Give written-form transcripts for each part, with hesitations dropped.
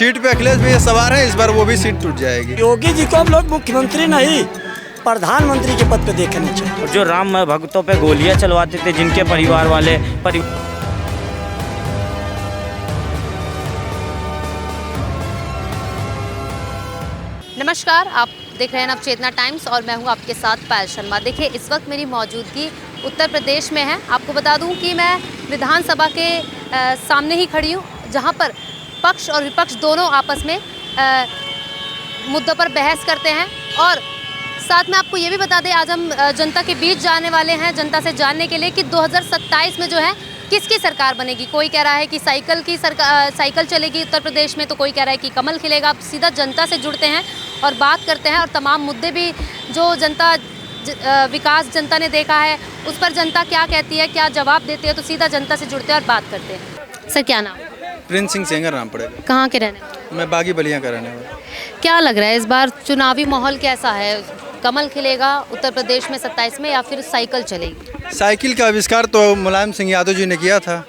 Seat पे अखिलेश भैया सवार हैं, इस बार वो भी सीट टूट जाएगी। योगी जी को हम लोग मुख्यमंत्री नहीं प्रधानमंत्री के पद पे देखना चाहिए। जो राम भक्तों पे गोलियां चलवाते थे, जिनके परिवार वाले नमस्कार, आप देख रहे हैं नवचेतना टाइम्स और मैं हूं आपके साथ पायल शर्मा। देखिए, इस वक्त मेरी मौजूदगी उत्तर प्रदेश में है। आपको बता दूं कि मैं विधानसभा के सामने ही खड़ी हूं, जहां पर पक्ष और विपक्ष दोनों आपस में मुद्दों पर बहस करते हैं। और साथ में आपको ये भी बता दें, आज हम जनता के बीच जाने वाले हैं, जनता से जानने के लिए कि 2027 में जो है किसकी सरकार बनेगी। कोई कह रहा है कि साइकिल चलेगी उत्तर प्रदेश में, तो कोई कह रहा है कि कमल खिलेगा। आप सीधा जनता से जुड़ते हैं और बात करते हैं, और तमाम मुद्दे भी जो विकास जनता ने देखा है उस पर जनता क्या कहती है, क्या जवाब देती है, तो सीधा जनता से जुड़ते हैं और बात करते हैं। सर, क्या नाम? प्रिंस सिंह सेंगर नाम पड़ेगा। कहाँ के रहने वाले? मैं बागी बलिया का रहने वाला। क्या लग रहा है इस बार चुनावी माहौल कैसा है? कमल खिलेगा उत्तर प्रदेश में 27 में या फिर साइकिल चलेगी? साइकिल का आविष्कार तो मुलायम सिंह यादव जी ने किया था,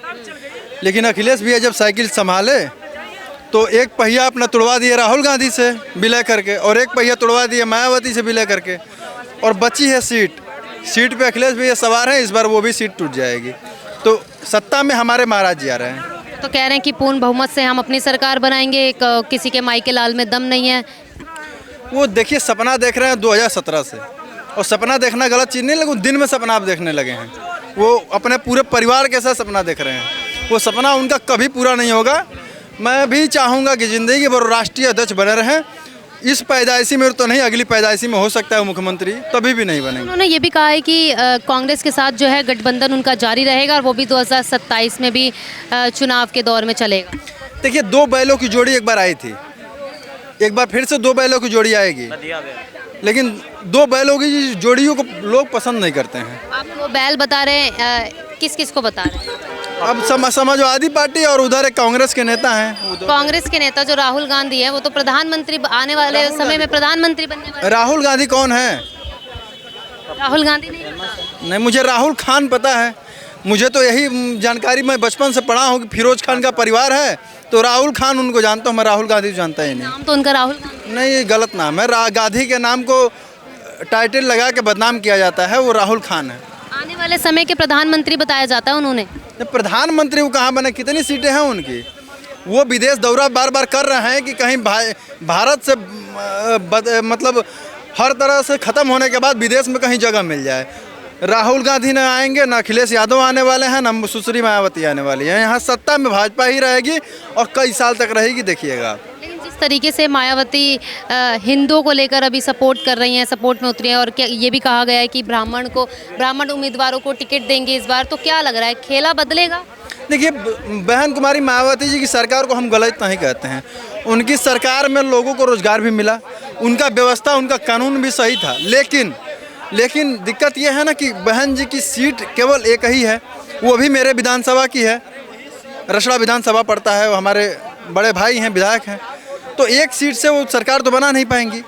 लेकिन अखिलेश भैया जब साइकिल संभाले तो एक पहिया अपना तुड़वा दिए राहुल गांधी से विलय करके, और एक पहिया तुड़वा दिए मायावती से विलय करके, और बची है सीट पे अखिलेश भैया सवार हैं, इस बार वो भी सीट टूट जाएगी। तो सत्ता में हमारे महाराज जी आ रहे हैं। तो कह रहे हैं कि पूर्ण बहुमत से हम अपनी सरकार बनाएंगे, किसी के माई के लाल में दम नहीं है। वो देखिए, सपना देख रहे हैं 2017 से, और सपना देखना गलत चीज़ नहीं, लेकिन दिन में सपना आप देखने लगे हैं। वो अपने पूरे परिवार के साथ सपना देख रहे हैं, वो सपना उनका कभी पूरा नहीं होगा। मैं भी चाहूँगा कि ज़िंदगी भर राष्ट्रीय अध्यक्ष बने रहें। इस पैदाइशी में तो नहीं, अगली पैदाइशी में हो सकता है मुख्यमंत्री, तभी भी नहीं बनेंगे। उन्होंने ये भी कहा है कि कांग्रेस के साथ जो है गठबंधन उनका जारी रहेगा, और वो भी 2027 में भी चुनाव के दौर में चलेगा। देखिए, दो बैलों की जोड़ी एक बार आई थी, एक बार फिर से दो बैलों की जोड़ी आएगी, लेकिन दो बैलों की जोड़ियों को लोग पसंद नहीं करते हैं। आप वो बैल बता रहे हैं, किस किस को बता रहे हैं? अब समाजवादी पार्टी और उधर एक कांग्रेस के नेता हैं। कांग्रेस के नेता जो राहुल गांधी है, वो तो प्रधानमंत्री आने वाले समय में प्रधानमंत्री बनने वाले। राहुल गांधी कौन है? राहुल गांधी नहीं, मुझे राहुल खान पता है। मुझे तो यही जानकारी, मैं बचपन से पढ़ा हूँ कि फिरोज खान का परिवार है, तो राहुल खान उनको जानता हूँ, मैं राहुल गांधी जानता ही नहीं। नाम तो उनका राहुल गांधी नहीं, ये गलत नाम है। गांधी के नाम को टाइटल लगा के बदनाम किया जाता है, वो राहुल खान है। आने वाले समय के प्रधानमंत्री बताया जाता है उन्होंने। प्रधानमंत्री वो कहाँ बने? कितनी सीटें हैं उनकी? वो विदेश दौरा बार बार कर रहे हैं कि कहीं भारत से मतलब हर तरह से ख़त्म होने के बाद विदेश में कहीं जगह मिल जाए। राहुल गांधी न आएंगे, ना अखिलेश यादव आने वाले हैं, ना सुश्री मायावती आने वाली है। यहाँ सत्ता में भाजपा ही रहेगी और कई साल तक रहेगी, देखिएगा। लेकिन जिस तरीके से मायावती हिंदुओं को लेकर अभी सपोर्ट कर रही हैं, सपोर्ट में उतरी हैं, और क्या ये भी कहा गया है कि ब्राह्मण उम्मीदवारों को टिकट देंगे इस बार, तो क्या लग रहा है खेला बदलेगा? देखिए, बहन कुमारी मायावती जी की सरकार को हम गलत नहीं कहते हैं। उनकी सरकार में लोगों को रोजगार भी मिला, उनका व्यवस्था, उनका कानून भी सही था। लेकिन दिक्कत यह है ना कि बहन जी की सीट केवल एक ही है, वो भी मेरे विधानसभा की है। रसड़ा विधानसभा पड़ता है, वो हमारे बड़े भाई हैं, विधायक हैं। तो एक सीट से वो सरकार तो बना नहीं पाएंगी।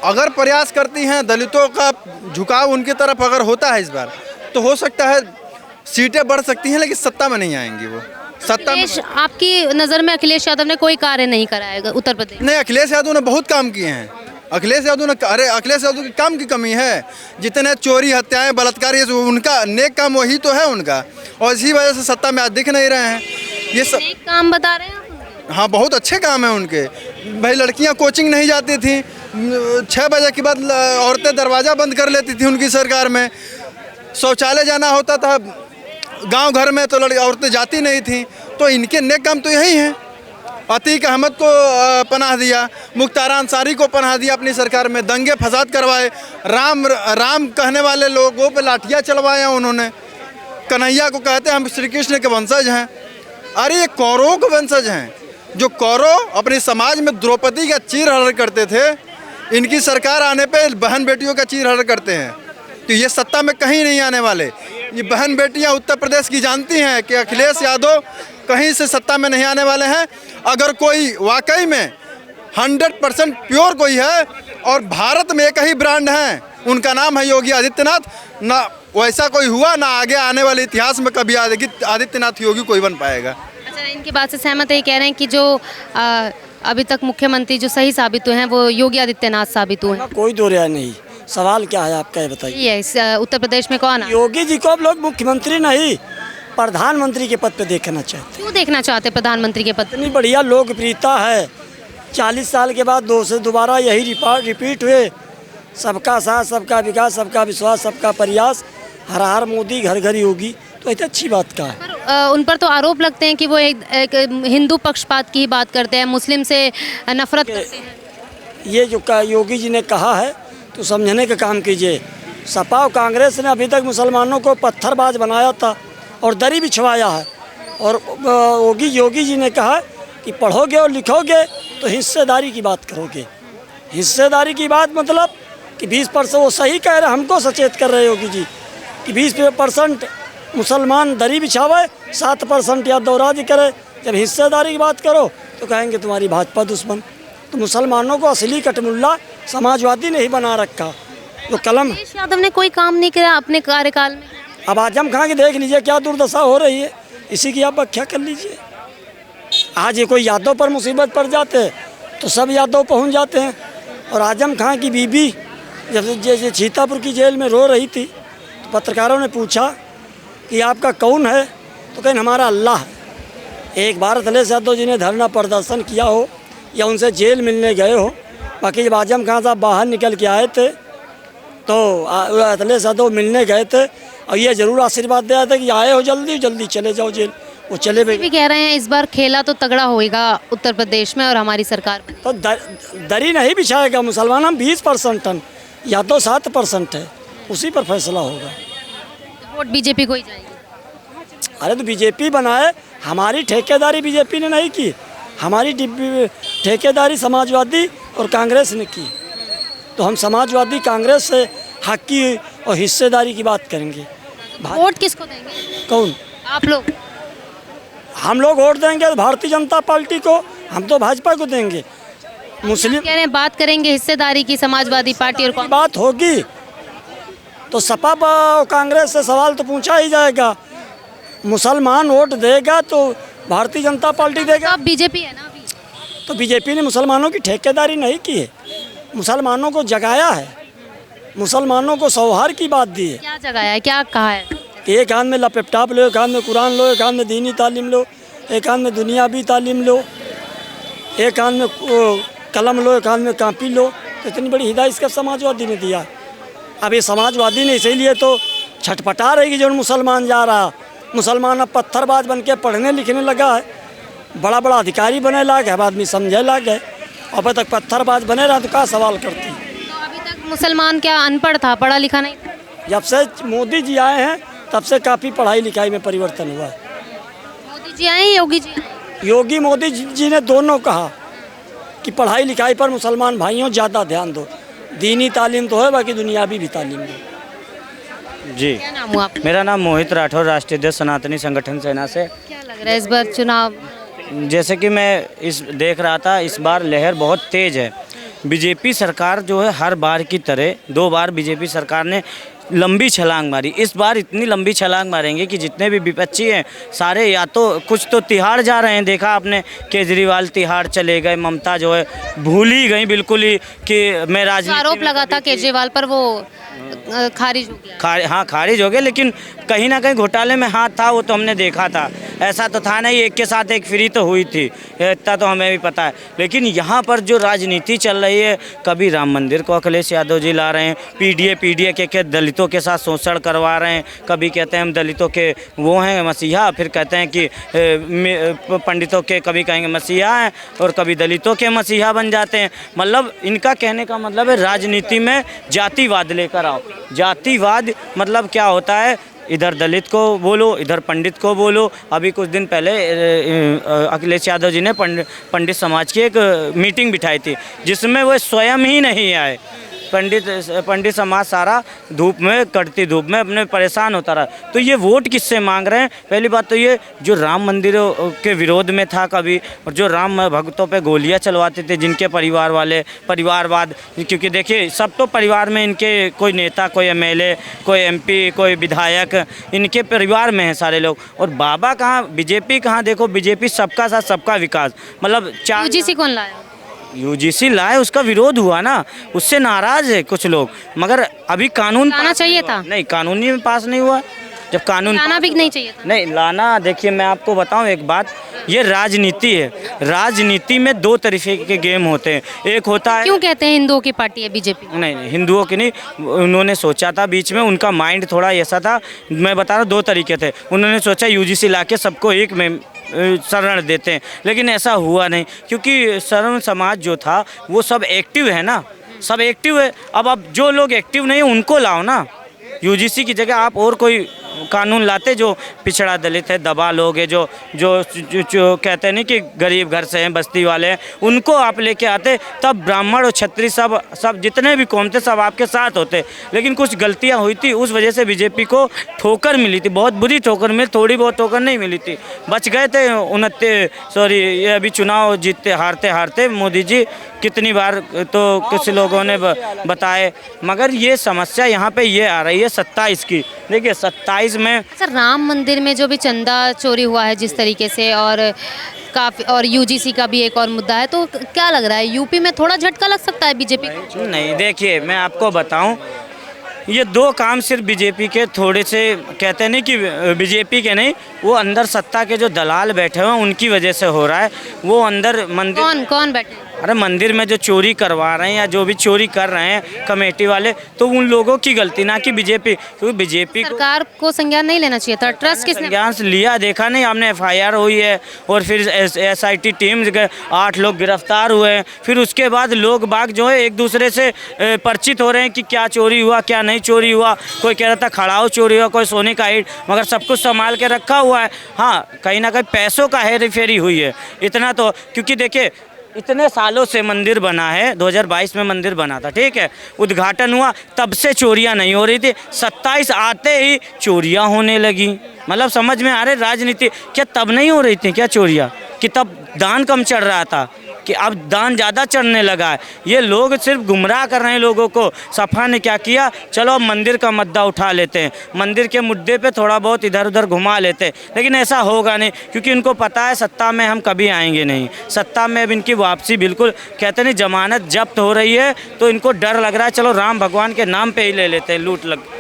अगर प्रयास करती हैं, दलितों का झुकाव उनकी तरफ अगर होता है इस बार, तो हो सकता है सीटें बढ़ सकती हैं, लेकिन सत्ता में नहीं आएंगी। वो सत्ता में आपकी नज़र में अखिलेश यादव ने कोई कार्य नहीं कराएगा उत्तर प्रदेश? नहीं, अखिलेश यादव ने बहुत काम किए हैं। अखिलेश यादव की काम की कमी है। जितने चोरी, हत्याएं, बलात्कार, ये उनका नेक काम वही तो है उनका, और इसी वजह से सत्ता में आज दिख नहीं रहे हैं। ये सब नेक काम बता रहे हैं? हाँ, बहुत अच्छे काम है उनके। भाई, लड़कियां कोचिंग नहीं जाती थी, 6 बजे के बाद औरतें दरवाज़ा बंद कर लेती थी उनकी सरकार में। शौचालय जाना होता था गांव घर में तो औरतें जाती नहीं थी। तो इनके नेक काम तो यही हैं। अतीक अहमद को पनाह दिया, मुख्तार अंसारी को पनाह दिया अपनी सरकार में, दंगे फसाद करवाए, राम कहने वाले लोगों पे लाठियाँ चलवाए उन्होंने। कन्हैया को कहते हैं हम श्री कृष्ण के वंशज हैं। अरे ये कौरवों के वंशज हैं, जो कौरव अपने समाज में द्रौपदी का चीर हरण करते थे, इनकी सरकार आने पे बहन बेटियों का चीर हरण करते हैं। तो ये सत्ता में कहीं नहीं आने वाले। ये बहन बेटियां उत्तर प्रदेश की जानती हैं कि अखिलेश यादव कहीं से सत्ता में नहीं आने वाले हैं। अगर कोई वाकई में 100% प्योर कोई है और भारत में एक ही ब्रांड है, उनका नाम है योगी आदित्यनाथ। ना वैसा कोई हुआ, ना आगे आने वाले इतिहास में कभी आदित्यनाथ योगी कोई बन पाएगा। अच्छा, इनकी बात से सहमत है? कह रहे हैं कि जो अभी तक मुख्यमंत्री जो सही साबित हुए हैं वो योगी आदित्यनाथ साबित हुए हैं। कोई दो राय नहीं। सवाल क्या है आपका, ये बताइए। ये इस उत्तर प्रदेश में कौन है? योगी जी को अब लोग मुख्यमंत्री नहीं, प्रधानमंत्री के पद पे देखना चाहते क्यों देखना चाहते प्रधानमंत्री के पद? हैं। इतनी बढ़िया लोकप्रियता है, 40 साल के बाद दोबारा यही रिपीट हुए। सबका साथ, सबका विकास, सबका विश्वास, सबका प्रयास, हर हर मोदी, घर घर योगी, तो इतनी अच्छी बात का है। पर उन पर तो आरोप लगते हैं कि वो एक हिंदू पक्षपात की ही बात करते हैं, मुस्लिम से नफरत करते हैं। ये जो योगी जी ने कहा है तो समझने का काम कीजिए। सपा और कांग्रेस ने अभी तक मुसलमानों को पत्थरबाज बनाया था और दरी बिछवाया है। और योगी जी ने कहा कि पढ़ोगे और लिखोगे तो हिस्सेदारी की बात करोगे। हिस्सेदारी की बात मतलब कि 20%, वो सही कह रहे, हमको सचेत कर रहे योगी जी कि 20% मुसलमान दरी बिछावे, 7% या दौराजी करे। जब हिस्सेदारी की बात करो तो कहेंगे तुम्हारी भाजपा दुश्मन। तो मुसलमानों को असली कटमुल्ला समाजवादी ने ही बना रखा। जो कलम अखिलेश यादव ने कोई काम नहीं किया अपने कार्यकाल में। अब आजम खां की देख लीजिए क्या दुर्दशा हो रही है, इसी की आप व्याख्या कर लीजिए। आज ये कोई यादव पर मुसीबत पड़ जाते तो सब यादव पहुंच जाते हैं। और आजम खां की बीबी जब जैसे सीतापुर की जेल में रो रही थी तो पत्रकारों ने पूछा कि आपका कौन है, तो कहें हमारा अल्लाह है। एक बार अखिलेश यादव जी ने धरना प्रदर्शन किया हो या उनसे जेल मिलने गए हो, बाकी जब आजम खां साहब बाहर निकल के आए थे तो अखिलेश यादव मिलने गए थे और ये ज़रूर आशीर्वाद दिया था कि आए हो जल्दी जल्दी चले जाओ जेल। वो चले भी कह रहे हैं इस बार खेला तो तगड़ा होएगा उत्तर प्रदेश में और हमारी सरकार बनेगी। तो दरी नहीं बिछाएगा मुसलमान। हम 20% हैं या तो 7% है, उसी पर फैसला होगा। वोट बीजेपी को ही जाएगी। अरे तो बीजेपी बनाए, हमारी ठेकेदारी बीजेपी ने नहीं की, हमारी ठेकेदारी समाजवादी और कांग्रेस ने की। तो हम समाजवादी कांग्रेस से हक की और हिस्सेदारी की बात करेंगे। वोट किसको देंगे? कौन? आप लोग? हम लोग वोट देंगे भारतीय जनता पार्टी को, हम तो भाजपा को देंगे। मुस्लिम कह रहे हैं बात करेंगे हिस्सेदारी की समाजवादी पार्टी और की बात होगी तो सपा और कांग्रेस से सवाल तो पूछा ही जाएगा। मुसलमान वोट देगा तो भारतीय जनता पार्टी देगा। अब बीजेपी है ना अभी। तो बीजेपी ने मुसलमानों की ठेकेदारी नहीं की है, मुसलमानों को जगाया है, मुसलमानों को सौहार्द की बात दी है। क्या जगाया है, क्या कहा है? कि एक हाथ में लैपटॉप लो, एक हाथ में कुरान लो, एक हाथ में दीनी तालीम लो, एक हाथ में दुनियावी तालीम लो, एक हाथ में कलम लो, एक हाथ में कापी लो। तो इतनी बड़ी हिदायत इसका समाजवादी ने दिया। अब ये समाजवादी ने इसीलिए तो छटपटा रही कि जो मुसलमान जा रहा, मुसलमान अब पत्थरबाज बन के पढ़ने लिखने लगा है, बड़ा बड़ा अधिकारी बने लाग है, अब आदमी समझे लाग है। अब तक पत्थरबाज बने रहा तो क्या सवाल करती। तो अभी तक मुसलमान क्या अनपढ़ था, पढ़ा लिखा नहीं था? जब से मोदी जी आए हैं तब से काफ़ी पढ़ाई लिखाई में परिवर्तन हुआ है। मोदी जी आए, योगी जी आए? योगी मोदी जी ने दोनों कहा कि पढ़ाई लिखाई पर मुसलमान भाइयों ज़्यादा ध्यान दो। दीनी तालीम तो है, बाकी दुनियावी भी तालीम दो। जी, क्या नाम हुआ आपका? मेरा नाम मोहित राठौर, राष्ट्रीय अध्यक्ष सनातनी संगठन सेना से। क्या लग रहा है इस बार चुनाव? जैसे कि मैं देख रहा था, इस बार लहर बहुत तेज़ है। बीजेपी सरकार जो है हर बार की तरह 2 बार बीजेपी सरकार ने लंबी छलांग मारी। इस बार इतनी लंबी छलांग मारेंगे कि जितने भी विपक्षी हैं सारे या तो कुछ तो तिहाड़ जा रहे हैं। देखा आपने, केजरीवाल तिहाड़ चले गए, ममता जो है भूल ही गई बिल्कुल ही कि मैं राजनीति। आरोप लगा था केजरीवाल पर, वो खारिज हो गया। हाँ, खारिज हो गया, लेकिन कहीं ना कहीं घोटाले में हाथ था, वो तो हमने देखा था। ऐसा तो था नहीं, एक के साथ एक फ्री तो हुई थी, इतना तो हमें भी पता है। लेकिन यहाँ पर जो राजनीति चल रही है, कभी राम मंदिर को अखिलेश यादव जी ला रहे हैं, पीडीए के दलितों के साथ शोषण करवा रहे हैं। कभी कहते हैं हम दलितों के वो हैं मसीहा, फिर कहते हैं कि पंडितों के, कभी कहेंगे मसीहा हैं और कभी दलितों के मसीहा बन जाते हैं। मतलब इनका कहने का मतलब है राजनीति में जातिवाद लेकर आओ। जातिवाद मतलब क्या होता है, इधर दलित को बोलो, इधर पंडित को बोलो। अभी कुछ दिन पहले अखिलेश यादव जी ने पंडित समाज की एक मीटिंग बिठाई थी जिसमें वो स्वयं ही नहीं आए। पंडित समाज सारा धूप में, कड़ती धूप में अपने परेशान होता रहा। तो ये वोट किससे मांग रहे हैं? पहली बात तो ये जो राम मंदिरों के विरोध में था कभी, और जो राम भक्तों पे गोलियां चलवाते थे, जिनके परिवार वाले, परिवारवाद, क्योंकि देखिए सब तो परिवार में इनके कोई नेता, कोई एमएलए, कोई एमपी, कोई विधायक, इनके परिवार में है सारे लोग। और बाबा कहाँ, बीजेपी कहाँ? देखो बीजेपी सबका साथ सबका विकास, मतलब यूजीसी कौन लाया? यूजीसी लाए, उसका विरोध हुआ ना, उससे नाराज है कुछ लोग, मगर अभी कानून लाना चाहिए था। नहीं, कानूनी में पास नहीं हुआ। जब कानून लाना भी नहीं चाहिए था। नहीं लाना, देखिए मैं आपको बताऊं एक बात, ये राजनीति है। राजनीति में दो तरीके के गेम होते हैं। एक होता है, क्यों कहते हैं हिंदुओं की पार्टी है बीजेपी? नहीं हिंदुओं की नहीं, उन्होंने सोचा था बीच में, उनका माइंड थोड़ा ऐसा था, मैं बता रहा हूँ, दो तरीके थे। उन्होंने सोचा यूजीसी लाके सबको एक में शरण देते हैं, लेकिन ऐसा हुआ नहीं, क्योंकि शरण समाज जो था वो सब एक्टिव है ना, सब एक्टिव है। अब जो लोग एक्टिव नहीं है उनको लाओ ना, यूजीसी की जगह आप और कोई कानून लाते जो पिछड़ा दलित है, दबा लोग है, जो कहते हैं नहीं कि गरीब घर से हैं, बस्ती वाले हैं, उनको आप लेके आते, तब ब्राह्मण और क्षत्रिय सब जितने भी कौम थे सब आपके साथ होते। लेकिन कुछ गलतियां हुई थी, उस वजह से बीजेपी को ठोकर मिली थी, बहुत बुरी ठोकर मिली, थोड़ी बहुत ठोकर नहीं मिली थी, बच गए थे। ये अभी चुनाव जीतते हारते मोदी जी कितनी बार तो कुछ लोगों ने बताए, मगर ये समस्या यहाँ पे ये आ रही है 27 की। देखिए 27 में, अच्छा, राम मंदिर में जो भी चंदा चोरी हुआ है जिस तरीके से, और काफ़ी, और यूजीसी का भी एक और मुद्दा है, तो क्या लग रहा है यूपी में थोड़ा झटका लग सकता है बीजेपी को? नहीं, देखिए मैं आपको बताऊं, ये दो काम सिर्फ बीजेपी के थोड़े से, कहते नहीं कि बीजेपी के नहीं, वो अंदर सत्ता के जो दलाल बैठे हुए हैं उनकी वजह से हो रहा है। वो अंदर मंदिर, कौन बैठे? अरे मंदिर में जो चोरी करवा रहे हैं या जो भी चोरी कर रहे हैं कमेटी वाले, तो उन लोगों की गलती, ना कि बीजेपी, क्योंकि बीजेपी सरकार को संज्ञान नहीं लेना चाहिए था। ट्रस्ट किसने संज्ञान लिया? देखा नहीं आपने? एफआईआर हुई है, और फिर एसआईटी टीम 8 लोग गिरफ्तार हुए हैं। फिर उसके बाद लोग बाग जो है एक दूसरे से परिचित हो रहे हैं कि क्या चोरी हुआ, क्या नहीं चोरी हुआ। कोई कह रहा था खड़ाऊ चोरी हुआ, कोई सोने का ईंट, मगर सब कुछ संभाल के रखा हुआ है। हाँ, कहीं ना कहीं पैसों का हेरी फेरी हुई है, इतना तो, क्योंकि देखिए इतने सालों से मंदिर बना है, 2022 में मंदिर बना था, ठीक है, उद्घाटन हुआ, तब से चोरियां नहीं हो रही थी, 27 आते ही चोरियां होने लगी। मतलब समझ में आ रहे, राजनीति क्या तब नहीं हो रही थी क्या चोरियां? कि तब दान कम चढ़ रहा था, कि अब दान ज़्यादा चढ़ने लगा है? ये लोग सिर्फ गुमराह कर रहे हैं लोगों को। सपा ने क्या किया, चलो अब मंदिर का मुद्दा उठा लेते हैं, मंदिर के मुद्दे पे थोड़ा बहुत इधर उधर घुमा लेते हैं, लेकिन ऐसा होगा नहीं, क्योंकि इनको पता है सत्ता में हम कभी आएंगे नहीं। सत्ता में अब इनकी वापसी बिल्कुल, कहते नहीं, जमानत जब्त हो रही है, तो इनको डर लग रहा है, चलो राम भगवान के नाम पे ही ले लेते हैं, लूट लग